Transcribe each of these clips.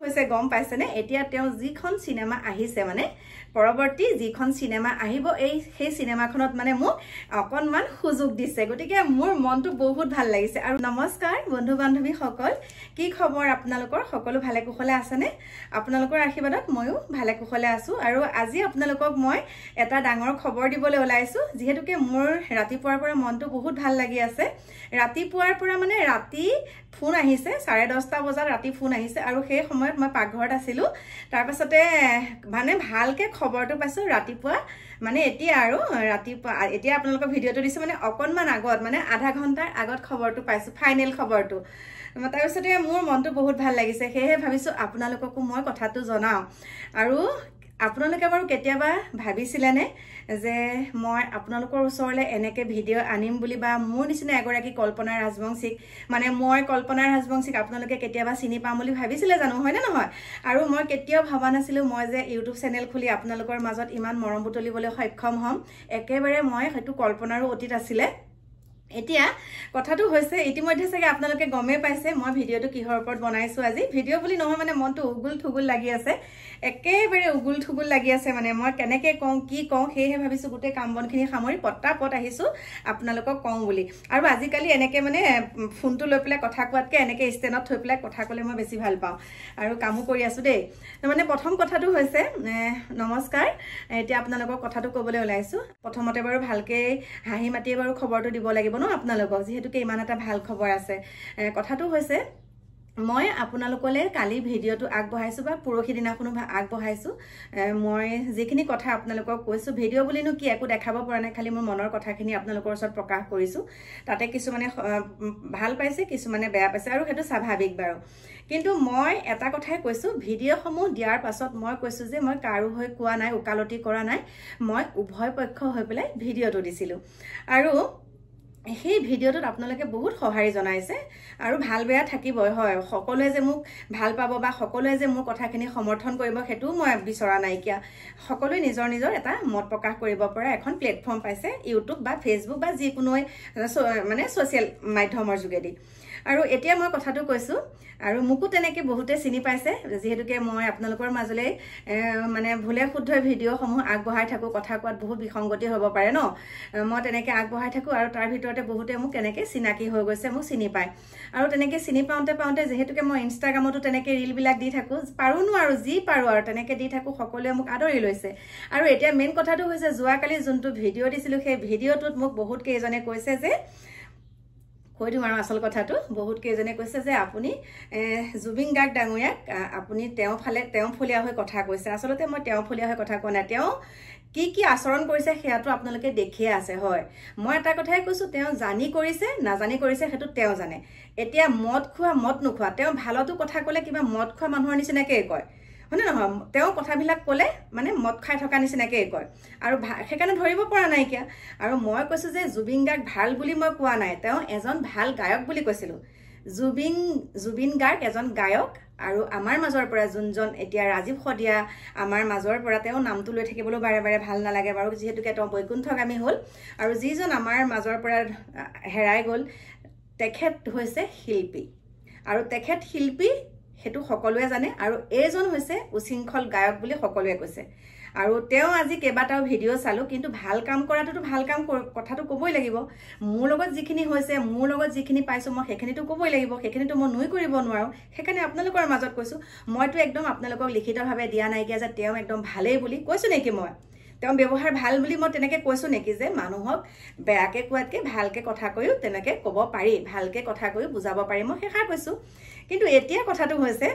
হৈছে গম পাইছেনে এতিয়া তেওঁ যিখন সিনেমা আহিছে মানে পৰৱৰ্তী যিখন সিনেমা আহিব সেই সিনেমাখনত মানে মোক অকনমান সুযোগ দিছে গতিকে মোৰ মনটো বহুত ভাল লাগিছে আৰু নমস্কাৰ বন্ধু বান্ধৱী সকল কি খবৰ আপোনালোকৰ সকলো ভালে কুশলে আছেনে আপোনালোকৰ আশীৰ্বাদত ময়ো ভালে কুশলে আছো আৰু আজি আপোনালোকক মই এটা ডাঙৰ খবৰ দিবলৈ ওলাইছো যেহেতুকে মোৰ ৰাতিপুৱাৰ পৰা মনটো বহুত ভাল লাগি আছে ৰাতিপুৱাৰ পৰা মানে ৰাতি ফোন আহিছে 10:30 বজাত ৰাতি ফোন আহিছে আৰু সেই সময়ত মই পাকঘৰত আছিলো তাৰ পাছতে মানে ভালকে খবৰটো পাইছো ৰাতিপুৱা মানে এতিয়া আৰু ৰাতিপুৱা এতিয়া আপোনালোকৰ ভিডিওটো দিছো মানে অকনমান আগত মানে আধা ঘণ্টাৰ আগত খবৰটো পাইছো ফাইনেল খবৰটো তাৰ পাছতে মোৰ মনটো বহুত ভাল লাগিছে সেয়ে ভাবিছো আপোনালোককো মই কথাটো জনাও আৰু আপোনালোকে বাৰু কেতিয়াবা ভাবিছিলেনে যে মই আপোনালোকৰ ওচৰলে এনেকে ভিডিও আনিম বুলি বা মোৰ নিচিনা এগৰাকী কল্পনা ৰাজবংশীক মানে মই কল্পনা ৰাজবংশীক আপোনালোকে কেতিয়াবা চিনি পাম বুলি ভাবিছিলে জানো হয় না নহয় আৰু মই কেতিয়াও ভাবা নাছিলো মই যে ইউটিউব চেনেল খুলি আপোনালোকৰ মাজত ইমান মৰম বুটলিবলৈ সক্ষম হ'ম একেবাৰে মই হয়তো কল্পনাৰো অতীত আছিলে এতিয়া কথাটো হৈছে ইতিমধ্যে চাগে আপোনালোকে গমে পাইছে মই ভিডিওটো কিহৰ ওপৰত বনাইছো আজি ভিডিও বুলি নহয় মানে মনটো উগুল থুগুল লাগি আছে একেবাৰে উগুল থুগুল লাগি আছে মানে মই কেনেকে কওঁ কি কওঁ হেহে ভাবিছো গুটে কাম বনখিনি সামৰি পটাপট আহিছো আপোনালোকক কওঁ বুলি আৰু আজিকালি এনেকে মানে ফোনটো লৈ পেলাই কথা কোৱাতকে এনেকে ষ্টেনত থৈ পেলাই কথা কলে মই বেছি ভাল পাওঁ আৰু কামো কৰি আছো দেই মানে প্ৰথম কথাটো হৈছে নমস্কাৰ এতিয়া আপোনালোকক কথাটো ক'বলৈ ওলাইছো প্ৰথমতে বাৰু ভালকে হাঁহি মাতি বাৰু খবৰটো দিব লাগিব ন আপোনালোকক যেহেতুকে ইমান এটা ভাল খবৰ আছে কথাটো হৈছে মই আপোনালোকলে কালি ভিডিওটো আগবঢ়াইছো বা পৰহি দিনাখনো আগবঢ়াইছো মই যিখিনি কথা আপোনালোকক কৈছো ভিডিও বুলিনো কি একো দেখাব পৰা নাই খালি মোৰ মনৰ কথাখিনি আপোনালোকৰ ওচৰত প্ৰকাশ কৰিছো তাতে কিছু মানে ভাল পাইছে কিছু মানে বেয়া পাইছে আৰু হেতু স্বাভাৱিক বাৰু কিন্তু মই এটা কথাই কৈছো ভিডিওসমূহ দিয়াৰ পাছত মই কৈছো যে মই কাৰো হৈ কোৱা নাই উকালতি কৰা নাই মই উভয় পক্ষ হৈ পেলাই ভিডিওটো দিছিলো আৰু সেই ভিডিওটোত আপোনালোকে বহুত সহাৰি জনাইছে আৰু ভাল বেয়া থাকিবই হয় সকলোৱে যে মোক ভাল পাব বা সকলোৱে যে মোৰ কথাখিনি সমৰ্থন কৰিব হেতু মই বিচৰা নাইকিয়া সকলোৱে নিজৰ নিজৰ এটা মত প্ৰকাশ কৰিব পৰা এখন প্লেটফৰ্ম পাইছে ইউটিউব বা ফেসবুক বা যিকোনো মানে সোশ্যাল মাধ্যমৰ যোগেদি আৰু এতিয়া মই কথাটো কৈছো আৰু মুকু তেনেকে বহুতে চিনি পাইছে যেহেতুকে মই আপোনালোকৰ মাজলৈ মানে ভুলে শুদ্ধ ভিডিওসমূহ আগবঢ়াই থাকো কথা কোৱাত বহুত বিসংগতি হ'ব পাৰে ন মই তেনেকে আগবঢ়াই থাকো আৰু তাৰ ভিতৰতে বহুতে মোক তেনেকে চিনাকি হৈ গৈছে মোক চিনি পায় আৰু তেনেকে চিনি পাওঁতে যেহেতুকে মই ইনষ্টাগ্ৰামতো তেনেকে ৰীল বিলাক দি থাকো পাৰোনো আৰু যি পাৰো আৰু তেনেকে দি থাকো সকলোৱে মোক আদৰি লৈছে আৰু এতিয়া মেইন কথাটো হৈছে যোৱাকালি যোনটো ভিডিও দিছিলো সেই ভিডিওটোত মোক বহুত কেইজনে কৈছে যে কৈ দিম আৰু আসল কথাটো বহুত কেইজনে কৈছে যে আপুনি জুবিন গাৰ্গ ডাঙৰীয়াক আপুনি তেওঁ ফলিয়া হৈ কথা কৈছে আসলতে মই তেওঁ ফলিয়া হৈ কথা কোৱা নাই তেওঁ কি আচৰণ কৰিছে হেয়াটো আপোনালোকে দেখিয়ে আছে হয় মই এটা কথাই কৈছো তেওঁ জানি কৰিছে নাজানি কৰিছে হেতু তেওঁ জানে এতিয়া মদ খোৱা মদ নোখোৱা তেওঁ ভালতো কথা কলে কিবা মদ খোৱা মানুহৰ নিচিনাকে কয় হনে নহয় তেওঁ কথাবিলাক কলে মানে মদ খাই থকা নিচিনাকে কয় আৰু হেকানে ধৰিব পৰা নাই কিয়া আৰু মই কৈছো যে জুবিন গাৰ্গ ভাল বুলি মই কোৱা নাই তেওঁ এজন ভাল গায়ক বুলি কৈছিলো জুবিন গাৰ্গ এজন গায়ক আৰু আমাৰ মাজৰ পৰা যোনজন এতিয়া ৰাজীৱ খদিয়া আমাৰ মাজৰ পৰা তেওঁ নামটো লৈ থাকিবলৈ বাৰে বাৰে ভাল নালাগে বাৰু যেহেতুকে তেওঁ বৈকুণ্ঠগামী হ'ল আৰু যিজন আমাৰ মাজৰ পৰা হেৰাই গ'ল তেখেত হৈছে শিল্পী আৰু তেখেত শিল্পী হেতু সকলোৱে জানে আৰু এইজন হৈছে উশৃংখল গায়ক বুলি সকলোৱে কৈছে আৰু তেওঁ আজি কেবাটাও ভিডিও চালো কিন্তু ভাল কাম কৰাটো ভাল কাম কথাটো কবই লাগিব মোৰ লগত যিখিনি হৈছে মোৰ লগত যিখিনি পাইছো মই সেইখিনিটো কবই লাগিব সেইখিনিটো মই নই কৰিব নোৱাৰো সেইকাৰণে আপোনালোকৰ মাজত কৈছো মইতো একদম আপোনালোকক লিখিতভাৱে দিয়া নাই যে তেওঁ একদম ভালেই বুলি কৈছো নেকি মই তেওঁ ব্যৱহাৰ ভাল বুলি মই তেনেকে কৈছো নেকি যে মানুহক বেয়াকে কোৱাতকে ভালকে কথা কৈও তেনেকে কব পাৰি ভালকে কথা কৈও বুজাব পাৰি মই হেখা কৈছো কিন্তু এতিয়া কথাটো হৈছে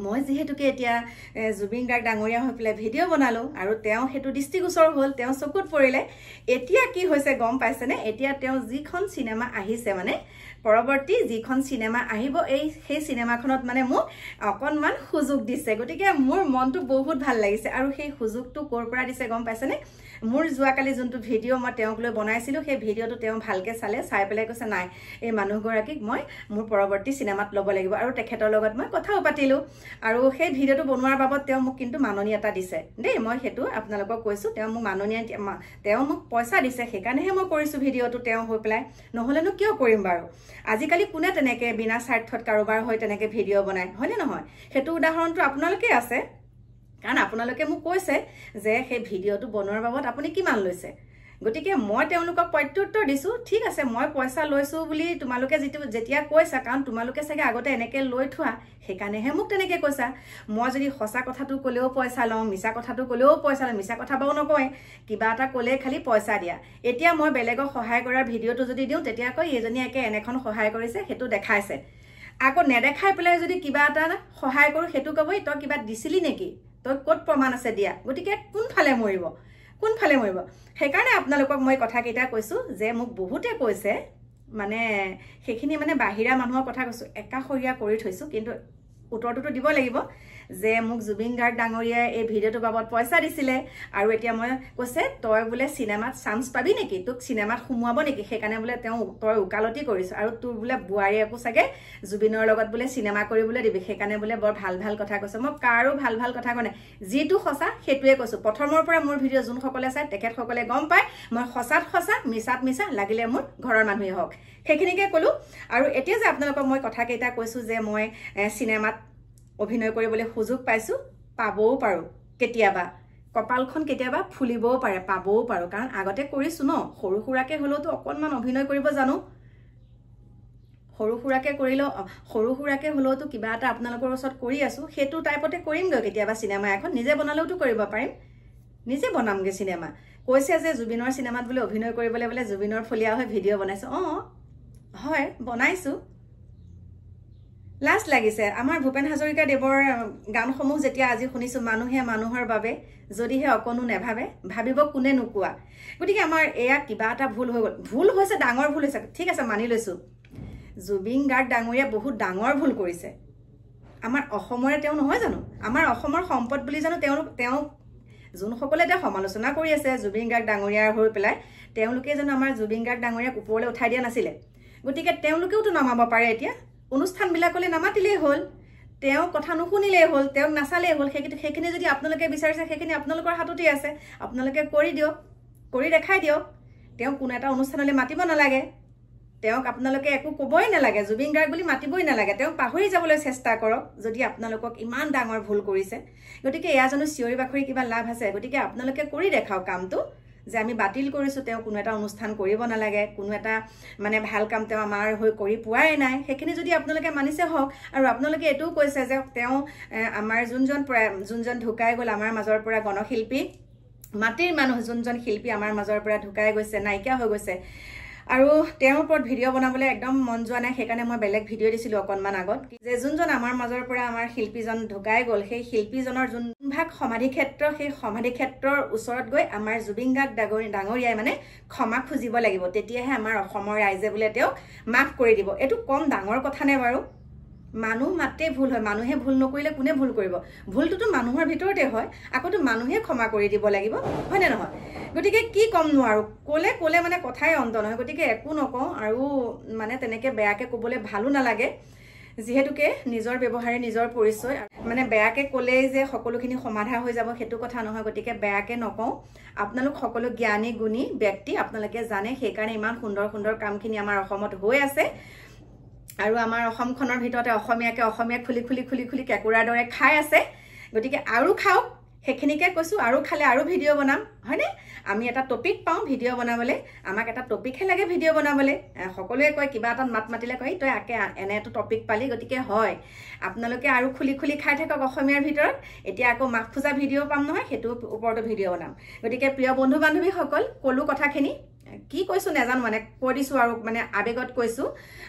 মই যেহেতুকে এতিয়া জুবিন গাৰ্গ ডাঙৰীয়া হৈ পেলাই ভিডিও বনালো আৰু তেওঁ হেতু দৃষ্টিগোচৰ হ'ল তেওঁ চকুত পৰিলে এতিয়া কি হৈছে গম পাইছেনে এতিয়া তেওঁ যিখন সিনেমা আহিছে মানে পৰৱৰ্তী যিখন সিনেমা আহিব সেই সিনেমাখনত মানে মোক অকনমান সুযোগ দিছে গতিকে মোৰ মনটো বহুত ভাল লাগিছে আৰু সেই সুযোগটো কৰ পৰা দিছে গম পাইছেনে মোৰ যোৱাকালি যোনটো ভিডিও মই তেওঁক লৈ বনাইছিলো সেই ভিডিওটো তেওঁ ভালকে চালে চাই পেলাই কৈছে নাই এই মানুহগৰাকীক মই মোৰ পৰৱৰ্তী সিনেমাত ল'ব লাগিব আৰু তেখেতৰ লগত মই কথাও পাতিলো আৰু সেই ভিডিঅ'টো বনোৱাৰ বাবদ তেওঁ মোক কিন্তু মাননি এটা দিছে দেই মই হেতু আপোনালোকক কৈছো তেওঁ মোক মাননি তেওঁ মোক পইচা দিছে সেইকাৰণেহে মই কৰিছো ভিডিঅ'টো তেওঁ হৈ পেলাই নহলেনো কিয় কৰিম বাৰু আজিকালি কোনে তেনেকে বিনা স্বাৰ্থত কাৰোবাৰ হৈ তেনেকে ভিডিঅ' বনায় হয়নে নহয় হেতু উদাহৰণটো আপোনালোকে আছে কাৰণ আপোনালোকে মোক কৈছে যে সেই ভিডিঅ'টো বনোৱাৰ বাবদ আপুনি কিমান লৈছে গতিকে মই তেওঁলোকক প্ৰত্যুত্তৰ দিছো ঠিক আছে মই পইচা লৈছো বুলি তোমালোকে যেতিয়া কৈছা কাৰণ তোমালোকে চাগে আগতে এনেকে লৈ থোৱা সেইকাৰণেহে মোক তেনেকে কৈছা মই যদি সঁচা কথাটো কলেও পইচা লওঁ মিছা কথাটো কলেও পইচা লওঁ মিছা কথা বাও নকয় কিবা এটা কলে খালি পইচা দিয়া এতিয়া মই বেলেগক সহায় কৰাৰ ভিডিঅ'টো যদি দিওঁ তেতিয়া কয় এইজনী একে এনেখন সহায় কৰিছে হেতু দেখাইছে আকৌ নেদেখাই পেলাই যদি কিবা এটা সহায় কৰো হেতু কবই তই কিবা দিছিলি নেকি তই ক'ত প্ৰমাণ আছে দিয়া গতিকে কোনফালে মৰিব সেইকাৰণে আপোনালোকক মই কথা কেইটা কৈছো যে মোক বহুতে কৈছে মানে সেইখিনি মানে বাহিৰা মানুহৰ কথা কৈছো একাখৰীয়া কৰি থৈছো কিন্তু উত্তৰটো দিব লাগিব যে মোক জুবিন গাৰ্গ ডাঙৰীয়াই এই ভিডিঅ'টো বাবদ পইচা দিছিলে আৰু এতিয়া মই কৈছে তই বোলে সিনেমাত চান্স পাবি নেকি তোক সিনেমাত সুমুৱাব নেকি সেইকাৰণে বোলে তেওঁ তই উকালতি কৰিছ আৰু তোৰ বোলে বুৱাৰী একো চাগে জুবিনৰ লগত বোলে সিনেমা কৰিবলৈ দিবি সেইকাৰণে বোলে বৰ ভাল ভাল কথা কৈছে মই কাৰো ভাল ভাল কথা কোৱা নাই যিটো সঁচা সেইটোৱে কৈছো প্ৰথমৰ পৰা মোৰ ভিডিঅ' যোন সকলে চাই তেখেতসকলে গম পায় মই সঁচাত সঁচা মিছাত মিছা লাগিলে মোৰ ঘৰৰ মানুহে হওক সেইখিনিকে কলো আৰু এতিয়া যে আপোনালোকক মই কথা কেইটা কৈছো যে মই সিনেমাত অভিনয় কৰিবলৈ সুযোগ পাইছো পাবও পাৰো কেতিয়াবা কপালখন কেতিয়াবা ফুলিবও পাৰে পাবও পাৰো কাৰণ আগতে কৰিছো ন সৰু সুৰাকে হলেওতো অকনমান অভিনয় কৰিব জানো সৰু সুৰাকে হলেওতো কিবা এটা আপোনালোকৰ ওচৰত কৰি আছো হেতু টাইপতে কৰিমগৈ কেতিয়াবা সিনেমা এখন নিজে বনালেওতো কৰিব পাৰিম নিজে বনামগে সিনেমা কৈছে যে জুবিনৰ সিনেমাত বোলে অভিনয় কৰিবলৈ বোলে জুবিনৰ ফলিয়া হৈ ভিডিঅ' বনাইছো হয় বনাইছো লাষ্ট লাগিছে আমাৰ ভূপেন হাজৰিকা দেৱৰ গানসমূহ যেতিয়া আজি শুনিছো মানুহে মানুহৰ বাবে যদিহে অকনো নেভাবে ভাবিব কোনে নুকুৱা গতিকে আমাৰ এয়া কিবা এটা ভুল হৈ গ'ল ভুল হৈছে ডাঙৰ ভুল হৈছে ঠিক আছে মানি লৈছো জুবিন গাৰ্গ ডাঙৰীয়া বহুত ডাঙৰ ভুল কৰিছে আমাৰ অসমৰে তেওঁ নহয় জানো আমাৰ অসমৰ সম্পদ বুলি জানো তেওঁ যোনসকলে এতিয়া সমালোচনা কৰি আছে জুবিন গাৰ্গ ডাঙৰীয়াৰ হৈ পেলাই তেওঁলোকে জানো আমাৰ জুবিন গাৰ্গ ডাঙৰীয়াক ওপৰলৈ উঠাই দিয়া নাছিলে গতিকে তেওঁলোকেওতো নামাব পাৰে এতিয়া অনুষ্ঠান বিলাকলে নামাতিলেই হ'ল তেওঁ কথা নুশুনিলেই হ'ল তেওঁক নাচালেই হ'ল সেইখিনি যদি আপোনালোকে বিচাৰিছে সেইখিনি আপোনালোকৰ হাততে আছে আপোনালোকে কৰি দিয়ক কৰি দেখাই দিয়ক তেওঁ কোনো এটা অনুষ্ঠানলৈ মাতিব নালাগে তেওঁক আপোনালোকে একো ক'বই নালাগে জুবিন গাৰ্গ বুলি মাতিবই নালাগে তেওঁক পাহৰি যাবলৈ চেষ্টা কৰক যদি আপোনালোকক ইমান ডাঙৰ ভুল কৰিছে গতিকে এয়া জানো চিঞৰি বাখৰি কিবা লাভ আছে গতিকে আপোনালোকে কৰি দেখাওক কামটো যে আমি বাতিল কৰিছো তেওঁ কোনো এটা অনুষ্ঠান কৰিব নালাগে কোনো এটা মানে ভাল কাম তেওঁ আমাৰ হৈ কৰি পোৱাই নাই সেইখিনি যদি আপোনালোকে মানিছে হওক আৰু আপোনালোকে এটোও কৈছে যে তেওঁ আমাৰ যোনজন ঢুকাই গ'ল আমাৰ মাজৰ পৰা গণশিল্পী মাটিৰ মানুহ যোনজন শিল্পী আমাৰ মাজৰ পৰা ঢুকাই গৈছে নাইকিয়া হৈ গৈছে আৰু তেওঁৰ ওপৰত ভিডিঅ' বনাবলৈ একদম মন যোৱা নাই সেইকাৰণে মই বেলেগ ভিডিঅ' দিছিলো অকনমান আগত যে যোনজন আমাৰ মাজৰ পৰা আমাৰ শিল্পীজন ঢুকাই গ'ল সেই শিল্পীজনৰ যোন ভাগ সমাধি ক্ষেত্ৰ সেই সমাধি ক্ষেত্ৰৰ ওচৰত গৈ আমাৰ জুবিন গাৰ্গ ডাঙৰীয়াই মানে ক্ষমা খুজিব লাগিব তেতিয়াহে আমাৰ অসমৰ ৰাইজে বোলে তেওঁক মাফ কৰি দিব এইটো কম ডাঙৰ কথা নে বাৰু মানুহ মাতে ভুল হয় মানুহে ভুল নকৰিলে কোনে ভুল কৰিব ভুলটোতো মানুহৰ ভিতৰতে হয় আকৌতো মানুহে ক্ষমা কৰি দিব লাগিব হয় নে নহয় গতিকে কি কম নোৱাৰো কলে মানে কথাই অন্ত নহয় গতিকে একো নকওঁ আৰু মানে তেনেকে বেয়াকে ক'বলৈ ভালো নালাগে যিহেতুকে নিজৰ ব্যৱহাৰে নিজৰ পৰিচয় মানে বেয়াকে ক'লেই যে সকলোখিনি সমাধা হৈ যাব সেইটো কথা নহয় গতিকে বেয়াকে নকওঁ আপোনালোক সকলো জ্ঞানী গুণী ব্যক্তি আপোনালোকে জানে সেইকাৰণে ইমান সুন্দৰ সুন্দৰ কামখিনি আমাৰ অসমত হৈ আছে আৰু আমাৰ অসমখনৰ ভিতৰতে অসমীয়া খুলি কেকুৰাৰ দৰে খাই আছে গতিকে আৰু খাওক সেইখিনিকে কৈছো আৰু খালে আৰু ভিডিঅ' বনাম হয়নে আমি এটা টপিক পাওঁ ভিডিঅ' বনাবলৈ আমাক এটা টপিকহে লাগে ভিডিঅ' বনাবলৈ সকলোৱে কয় কিবা এটা মাত মাতিলে কয় তই এনে এটা টপিক পালি গতিকে হয় আপোনালোকে আৰু খুলি খাই থাকক অসমীয়াৰ ভিতৰত এতিয়া আকৌ মাফ খোজা ভিডিঅ' পাম নহয় সেইটো ওপৰতো ভিডিঅ' বনাম গতিকে প্ৰিয় বন্ধু বান্ধৱীসকল কলো কথাখিনি কি কৈছো নাজানো মানে কৈ দিছো আৰু মানে আবেগত কৈছো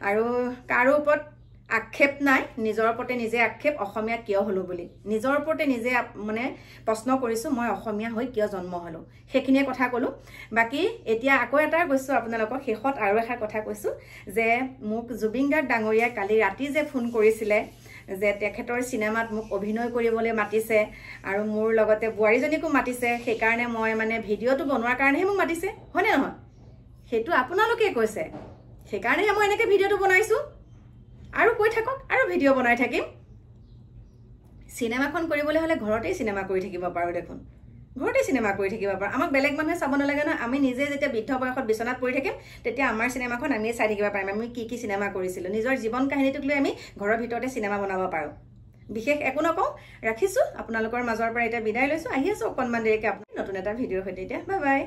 আৰু কাৰো ওপৰত আক্ষেপ নাই নিজৰ ওপৰতে নিজে আক্ষেপ অসমীয়া কিয় হলো বুলি নিজৰ ওপৰতে নিজে মানে প্ৰশ্ন কৰিছো মই অসমীয়া হৈ কিয় জন্ম হলো সেইখিনিয়ে কথা কলো বাকি এতিয়া আকৌ এটা কৈছো আপোনালোকৰ শেষত আৰু এটা কথা কৈছো যে মোক জুবিন গাৰ্গ ডাঙৰীয়াই কালি ৰাতি যে ফোন কৰিছিলে যে তেখেতৰ সিনেমাত মোক অভিনয় কৰিবলৈ মাতিছে আৰু মোৰ লগতে বুৱাৰীজনীকো মাতিছে সেইকাৰণে মই মানে ভিডিঅ'টো বনোৱাৰ কাৰণেহে মোক মাতিছে হয়নে নহয় সেইটো আপোনালোকে কৈছে সেইকাৰণেহে মই এনেকৈ ভিডিঅ'টো বনাইছো আৰু কৈ থাকক আৰু ভিডিঅ' বনাই থাকিম চিনেমাখন কৰিবলৈ হ'লে ঘৰতেই চিনেমা কৰি থাকিব পাৰোঁ দেখোন ঘৰতে চিনেমা কৰি থাকিব পাৰোঁ আমাক বেলেগ মানুহে চাব নালাগে নহয় আমি নিজে যেতিয়া বৃদ্ধ বয়সত বিচনাত পৰি থাকিম তেতিয়া আমাৰ চিনেমাখন আমিয়ে চাই থাকিব পাৰিম আমি কি চিনেমা কৰিছিলোঁ নিজৰ জীৱন কাহিনীটোক লৈ আমি ঘৰৰ ভিতৰতে চিনেমা বনাব পাৰোঁ বিশেষ একো নকওঁ ৰাখিছোঁ আপোনালোকৰ মাজৰ পৰা এতিয়া বিদায় লৈছোঁ আহি আছোঁ অকণমান দেৰিকৈ আপুনি নতুন এটা ভিডিঅ'ৰ সৈতে এতিয়া বাই বাই